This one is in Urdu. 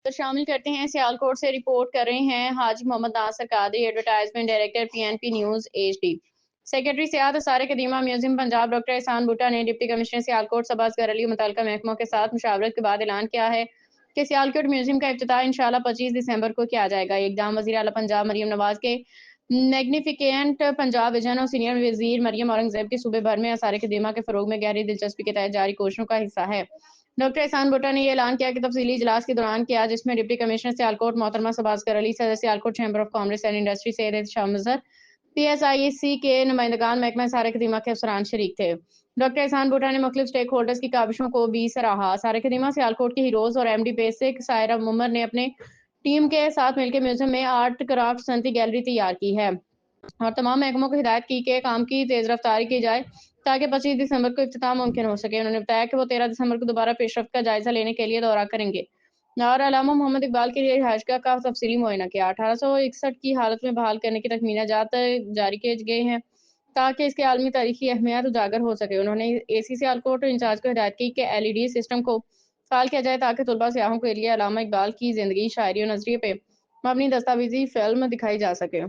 تو شامل کرتے ہیں سیالکوٹ سے رپورٹ کر رہے ہیں Haji Muhammad Nasir Qadri, advertisement director PNP news HD۔ Secretary سیاحت آثار قدیمہ میوزیم پنجاب ڈاکٹر احسان بھٹا نے ڈپٹی کمشنر سیالکوٹ صبا اصغر علی متعلقہ محکموں کے ساتھ مشاورت کے بعد اعلان کیا ہے کہ سیالکوٹ میوزیم کا افتتاح انشاءاللہ 25 دسمبر کو کیا جائے گا۔ یہ اقدام وزیر اعلیٰ پنجاب مریم نواز کے میگنیفیکینٹ پنجاب ویژن اور سینئر وزیر مریم اورنگزیب کے صوبے بھر میں آثار قدیمہ کے فروغ میں گہری دلچسپی کے تحت جاری کوششوں کا حصہ ہے۔ ڈاکٹر احسان بھٹا نے یہ اعلان کیا کہ تفصیلی اجلاس کے دوران کیا جس میں ڈپٹی کمشنر سیالکوٹ محترمہ صبا اصغر علی، صدر Sialkot chamber of commerce and industry Syed Ehtisham Azhar, PSIC کے نمائندگان، محکمہ آثار قدیمہ کے افسران شریک تھے۔ ڈاکٹر احسان بھٹا نے مختلف سٹیک ہولڈرز کی کاوشوں کو بھی سراہا۔ آثار قدیمہ سیالکوٹ کے ہیروز اور MD بیسک سائرہ ممر نے اپنے ٹیم کے ساتھ مل کے میوزیم میں آرٹ کرافٹ صنعتی گیلری تیار کی ہے اور تمام محکموں کو ہدایت کی کہ کام کی تیز رفتاری کی جائے تاکہ 25 دسمبر کو افتتاح ممکن ہو سکے۔ انہوں نے بتایا کہ وہ 13 دسمبر کو دوبارہ پیش رفت کا جائزہ لینے کے لیے دورہ کریں گے اور علامہ محمد اقبال کی رہائش گاہ کا تفصیلی معائنہ کیا۔ 1861 کی حالت میں بحال کرنے کے تخمینہ جات جاری کیے گئے ہیں تاکہ اس کی عالمی تاریخی اہمیت اجاگر ہو سکے۔ انہوں نے AC سیالکوٹ انچارج کو ہدایت کی کہ LED سسٹم کو فعال کیا جائے تاکہ طلباء سیاحوں کے لیے علامہ اقبال کی زندگی، شاعری اور نظریے پہ مبنی دستاویزی فلم دکھائی جا سکے۔